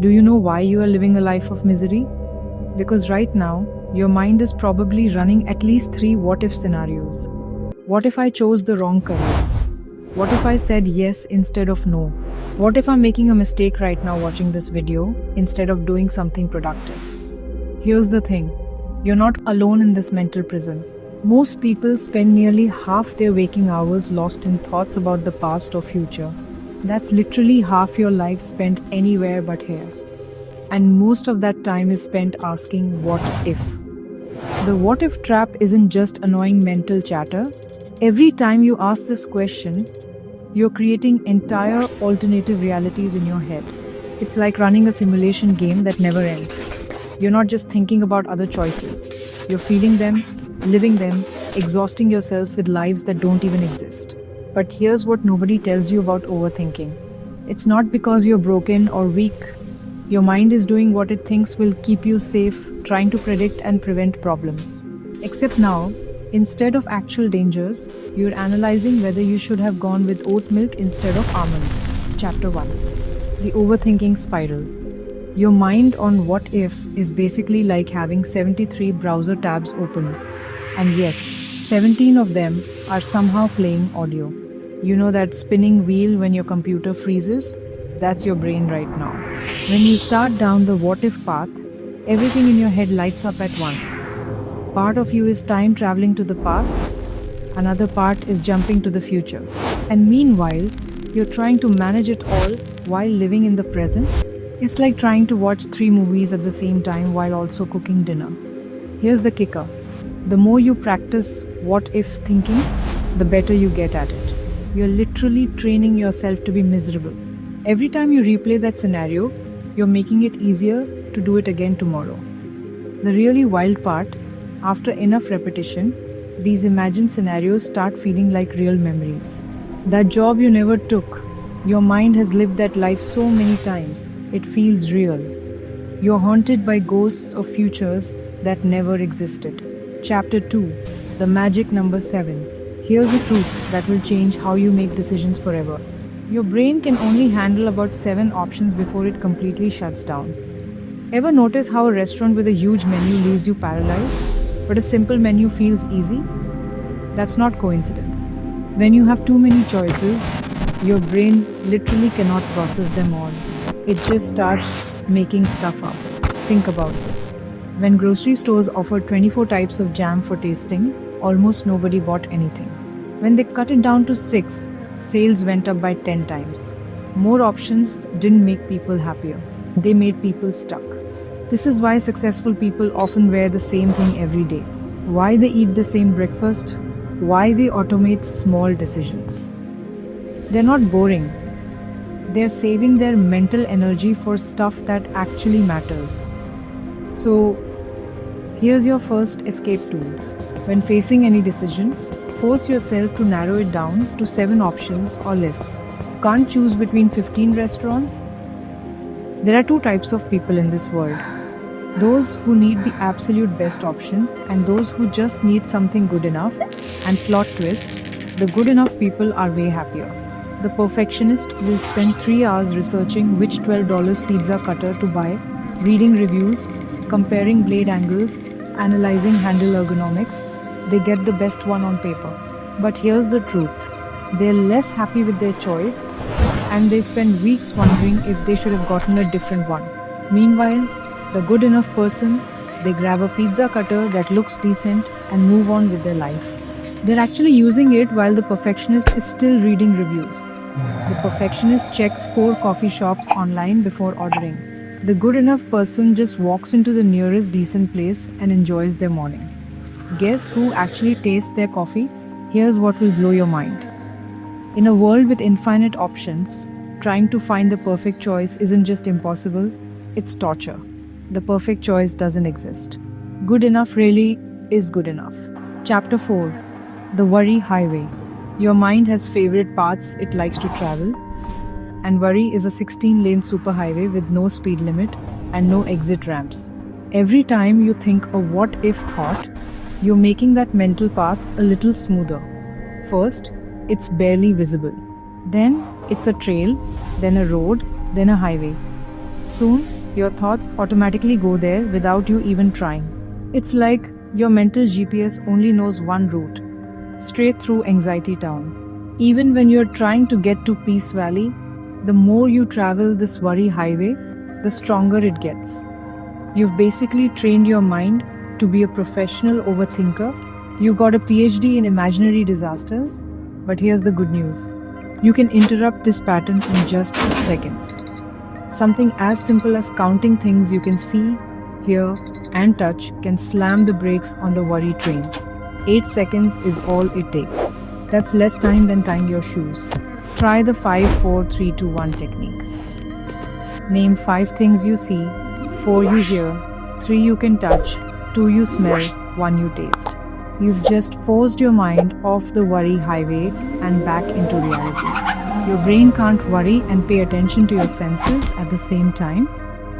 Do you know why you are living a life of misery? Because right now, your mind is probably running at least 3 what-if scenarios. What if I chose the wrong career? What if I said yes instead of no? What if I'm making a mistake right now watching this video instead of doing something productive? Here's the thing, you're not alone in this mental prison. Most people spend nearly half their waking hours lost in thoughts about the past or future. That's literally half your life spent anywhere but here. And most of that time is spent asking what if. The what if trap isn't just annoying mental chatter. Every time you ask this question, you're creating entire alternative realities in your head. It's like running a simulation game that never ends. You're not just thinking about other choices. You're feeling them, living them, exhausting yourself with lives that don't even exist. But here's what nobody tells you about overthinking. It's not because you're broken or weak. Your mind is doing what it thinks will keep you safe, trying to predict and prevent problems. Except now, instead of actual dangers, you're analyzing whether you should have gone with oat milk instead of almond. Chapter 1. The Overthinking Spiral. Your mind on what if is basically like having 73 browser tabs open. And yes, 17 of them are somehow playing audio. You know that spinning wheel when your computer freezes? That's your brain right now. When you start down the what if path, everything in your head lights up at once. Part of you is time traveling to the past, another part is jumping to the future. And meanwhile, you're trying to manage it all while living in the present. It's like trying to watch 3 movies at the same time while also cooking dinner. Here's the kicker. The more you practice what if thinking, the better you get at it. You're literally training yourself to be miserable. Every time you replay that scenario, you're making it easier to do it again tomorrow. The really wild part, after enough repetition, these imagined scenarios start feeling like real memories. That job you never took, your mind has lived that life so many times, it feels real. You're haunted by ghosts of futures that never existed. Chapter 2. The Magic Number 7. Here's a truth that will change how you make decisions forever. Your brain can only handle about 7 options before it completely shuts down. Ever notice how a restaurant with a huge menu leaves you paralyzed, but a simple menu feels easy? That's not coincidence. When you have too many choices, your brain literally cannot process them all. It just starts making stuff up. Think about this. When grocery stores offered 24 types of jam for tasting, almost nobody bought anything. When they cut it down to 6, sales went up by 10 times. More options didn't make people happier. They made people stuck. This is why successful people often wear the same thing every day. Why they eat the same breakfast. Why they automate small decisions. They're not boring. They're saving their mental energy for stuff that actually matters. So, here's your first escape tool. When facing any decision, force yourself to narrow it down to 7 options or less. Can't choose between 15 restaurants? There are 2 types of people in this world. Those who need the absolute best option and those who just need something good enough. And plot twist, the good enough people are way happier. The perfectionist will spend 3 hours researching which $12 pizza cutter to buy, reading reviews, comparing blade angles, analyzing handle ergonomics. They get the best one on paper. But here's the truth. They're less happy with their choice and they spend weeks wondering if they should have gotten a different one. Meanwhile, the good enough person, they grab a pizza cutter that looks decent and move on with their life. They're actually using it while the perfectionist is still reading reviews. The perfectionist checks 4 coffee shops online before ordering. The good enough person just walks into the nearest decent place and enjoys their morning. Guess who actually tastes their coffee? Here's what will blow your mind. In a world with infinite options, trying to find the perfect choice isn't just impossible, it's torture. The perfect choice doesn't exist. Good enough really is good enough. Chapter 4. The Worry Highway. Your mind has favorite paths it likes to travel, and worry is a 16-lane superhighway with no speed limit and no exit ramps. Every time you think a what-if thought, you're making that mental path a little smoother. First, it's barely visible. Then, it's a trail, then a road, then a highway. Soon, your thoughts automatically go there without you even trying. It's like your mental GPS only knows one route, straight through Anxiety Town. Even when you're trying to get to Peace Valley, the more you travel this worry highway, the stronger it gets. You've basically trained your mind to be a professional overthinker. You got a PhD in imaginary disasters, but here's the good news. You can interrupt this pattern in just seconds. Something as simple as counting things you can see, hear, and touch can slam the brakes on the worry train. 8 seconds is all it takes. That's less time than tying your shoes. Try the 5, 4, 3, 2, 1 technique. Name 5 things you see, 4 you hear, 3 you can touch, 2 you smell, 1 you taste. You've just forced your mind off the worry highway and back into reality. Your brain can't worry and pay attention to your senses at the same time.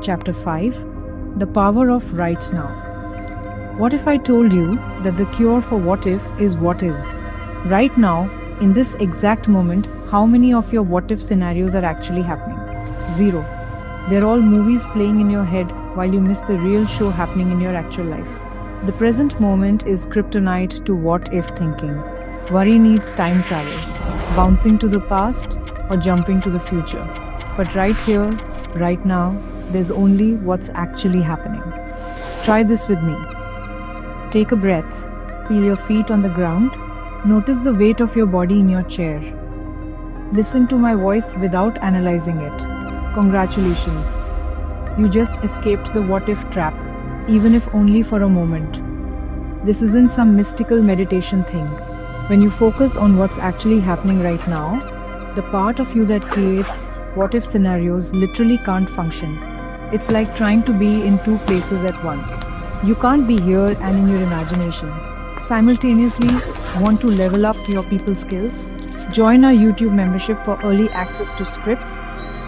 Chapter 5. The Power of Right Now. What if I told you that the cure for what if is what is? Right now, in this exact moment, how many of your what if scenarios are actually happening? 0. They're all movies playing in your head while you miss the real show happening in your actual life. The present moment is kryptonite to what if thinking. Worry needs time travel, bouncing to the past or jumping to the future. But right here, right now, there's only what's actually happening. Try this with me. Take a breath, feel your feet on the ground, notice the weight of your body in your chair. Listen to my voice without analyzing it. Congratulations. You just escaped the what if trap, even if only for a moment. This isn't some mystical meditation thing. When you focus on what's actually happening right now, the part of you that creates what if scenarios literally can't function. It's like trying to be in 2 places at once. You can't be here and in your imagination. Simultaneously, want to level up your people skills? Join our YouTube membership for early access to scripts,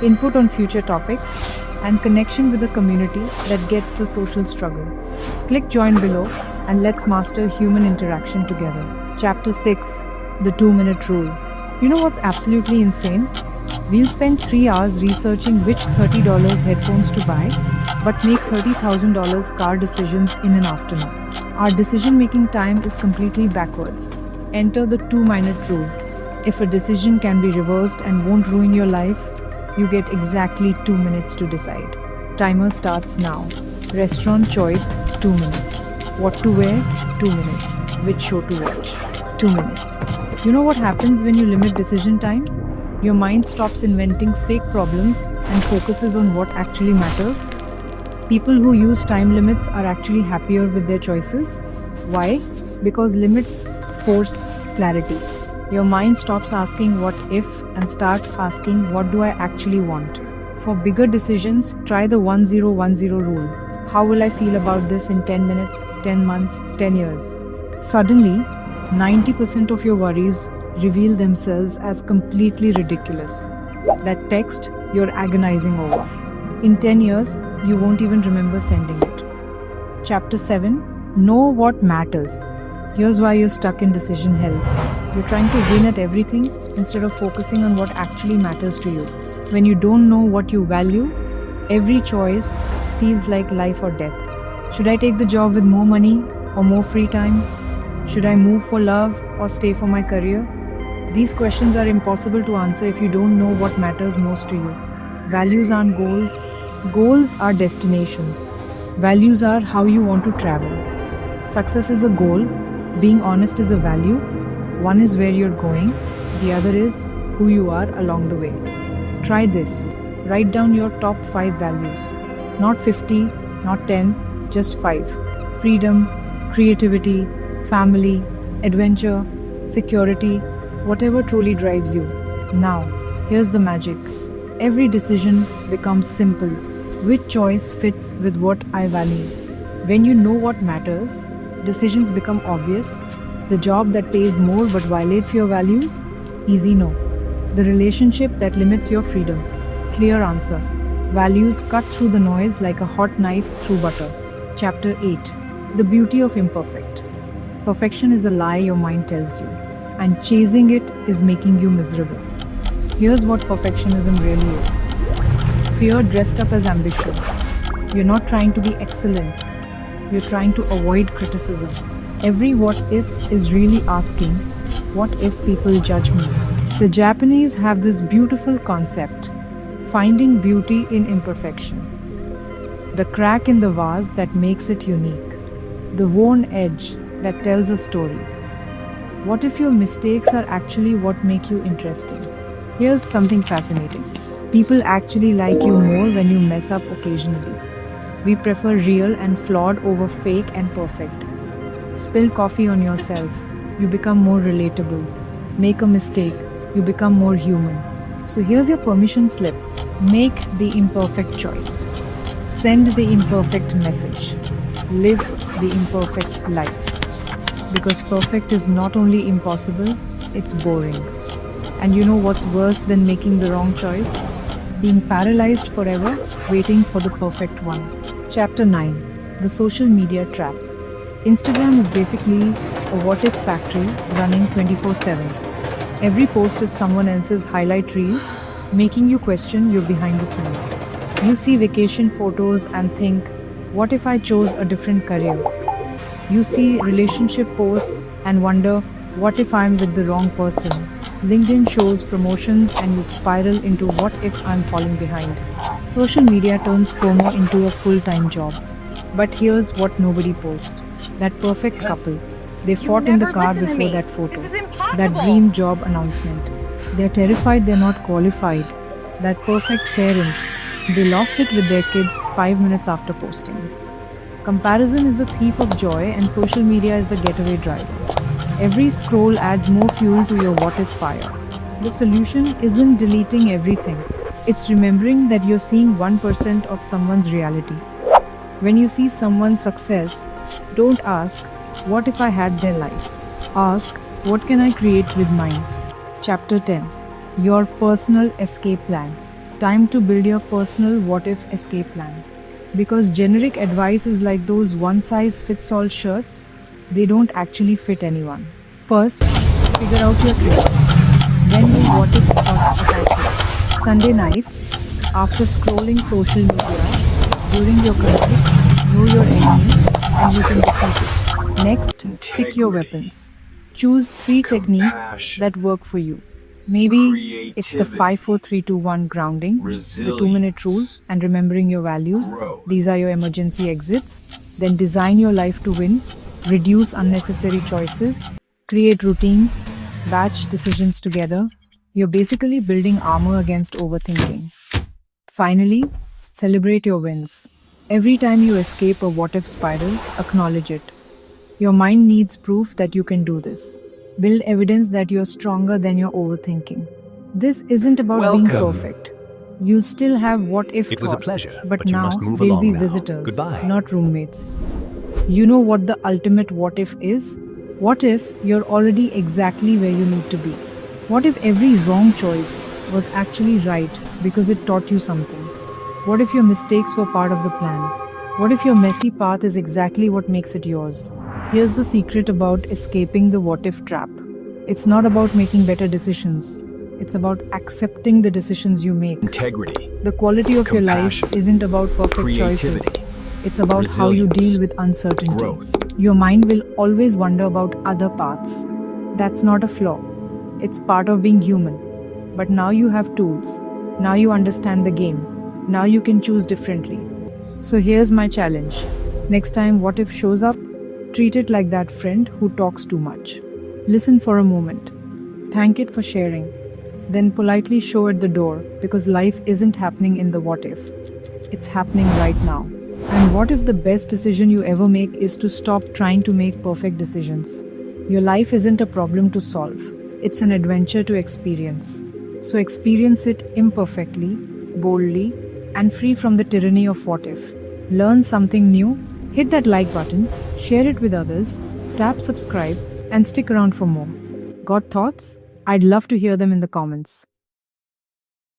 input on future topics, and connection with a community that gets the social struggle. Click join below and let's master human interaction together. Chapter 6. The 2-minute rule. You know what's absolutely insane? We'll spend 3 hours researching which $30 headphones to buy, but make $30,000 car decisions in an afternoon. Our decision-making time is completely backwards. Enter the 2-minute rule. If a decision can be reversed and won't ruin your life, you get exactly 2 minutes to decide. Timer starts now. Restaurant choice, 2 minutes. What to wear, 2 minutes. Which show to watch, 2 minutes. You know what happens when you limit decision time? Your mind stops inventing fake problems and focuses on what actually matters. People who use time limits are actually happier with their choices. Why? Because limits force clarity. Your mind stops asking what if and starts asking what do I actually want. For bigger decisions, try the 1010 rule. How will I feel about this in 10 minutes, 10 months, 10 years? Suddenly, 90% of your worries reveal themselves as completely ridiculous. That text you're agonizing over. In 10 years, you won't even remember sending it. Chapter 7. Know what matters. Here's why you're stuck in decision hell. You're trying to win at everything instead of focusing on what actually matters to you. When you don't know what you value, every choice feels like life or death. Should I take the job with more money or more free time? Should I move for love or stay for my career? These questions are impossible to answer if you don't know what matters most to you. Values aren't goals. Goals are destinations. Values are how you want to travel. Success is a goal. Being honest is a value. One is where you're going. The other is who you are along the way. Try this. Write down your top 5 values. Not 50, not 10, just 5. Freedom, creativity, family, adventure, security, whatever truly drives you. Now, here's the magic. Every decision becomes simple. Which choice fits with what I value? When you know what matters, decisions become obvious. The job that pays more but violates your values? Easy no. The relationship that limits your freedom? Clear answer. Values cut through the noise like a hot knife through butter. Chapter 8. The Beauty of Imperfect. Perfection is a lie your mind tells you, and chasing it is making you miserable. Here's what perfectionism really is. Fear dressed up as ambition. You're not trying to be excellent. You're trying to avoid criticism. Every what if is really asking, what if people judge me? The Japanese have this beautiful concept, finding beauty in imperfection. The crack in the vase that makes it unique. The worn edge that tells a story. What if your mistakes are actually what make you interesting? Here's something fascinating. People actually like you more when you mess up occasionally. We prefer real and flawed over fake and perfect. Spill coffee on yourself, you become more relatable. Make a mistake, you become more human. So here's your permission slip. Make the imperfect choice. Send the imperfect message. Live the imperfect life. Because perfect is not only impossible, it's boring. And you know what's worse than making the wrong choice? Being paralyzed forever, waiting for the perfect one. Chapter 9. The Social Media Trap. Instagram is basically a what-if factory running 24/7. Every post is someone else's highlight reel, making you question your behind the scenes. You see vacation photos and think, what if I chose a different career? You see relationship posts and wonder, what if I'm with the wrong person? LinkedIn shows promotions and you spiral into what if I'm falling behind. Social media turns FOMO into a full-time job. But here's what nobody posts. That perfect couple. They fought in the car before that photo. That dream job announcement. They're terrified they're not qualified. That perfect parent. They lost it with their kids 5 minutes after posting. Comparison is the thief of joy and social media is the getaway driver. Every scroll adds more fuel to your what if fire. The solution isn't deleting everything. It's remembering that you're seeing 1% of someone's reality. When you see someone's success, don't ask, what if I had their life? Ask, what can I create with mine? Chapter 10. Your personal escape plan. Time to build your personal what if escape plan. Because generic advice is like those one-size-fits-all shirts, they don't actually fit anyone. First, figure out your triggers. When do what if thoughts attack you? Sunday nights, after scrolling social media, during your conflict, know your enemy and you can defeat it. Next, pick your weapons. Choose 3 techniques that work for you. Maybe it's the 5-4-3-2-1 grounding, the 2-minute rule, and remembering your values. These are your emergency exits. Then design your life to win. Reduce unnecessary choices. Create routines. Batch decisions together. You're basically building armor against overthinking. Finally, celebrate your wins. Every time you escape a what if spiral, acknowledge it. Your mind needs proof that you can do this. Build evidence that you're stronger than your overthinking. This isn't about being perfect. You'll still have what if It was a thoughts, pleasure, but you now must move they'll be along now. visitors, Goodbye. not roommates. You know what the ultimate what if is? What if you're already exactly where you need to be? What if every wrong choice was actually right because it taught you something? What if your mistakes were part of the plan? What if your messy path is exactly what makes it yours? Here's the secret about escaping the what if trap. It's not about making better decisions. It's about accepting the decisions you make. Integrity, The quality of your life compassion, isn't about perfect choices. creativity, It's about how you resilience, deal with uncertainty. growth. Your mind will always wonder about other paths. That's not a flaw. It's part of being human. But now you have tools. Now you understand the game. Now you can choose differently. So here's my challenge. Next time what if shows up, treat it like that friend who talks too much. Listen for a moment. Thank it for sharing. Then politely show it the door because life isn't happening in the what if. It's happening right now. And what if the best decision you ever make is to stop trying to make perfect decisions? Your life isn't a problem to solve. It's an adventure to experience. So experience it imperfectly, boldly, and free from the tyranny of what if. Learn something new? Hit that like button, share it with others, tap subscribe, and stick around for more. Got thoughts? I'd love to hear them in the comments.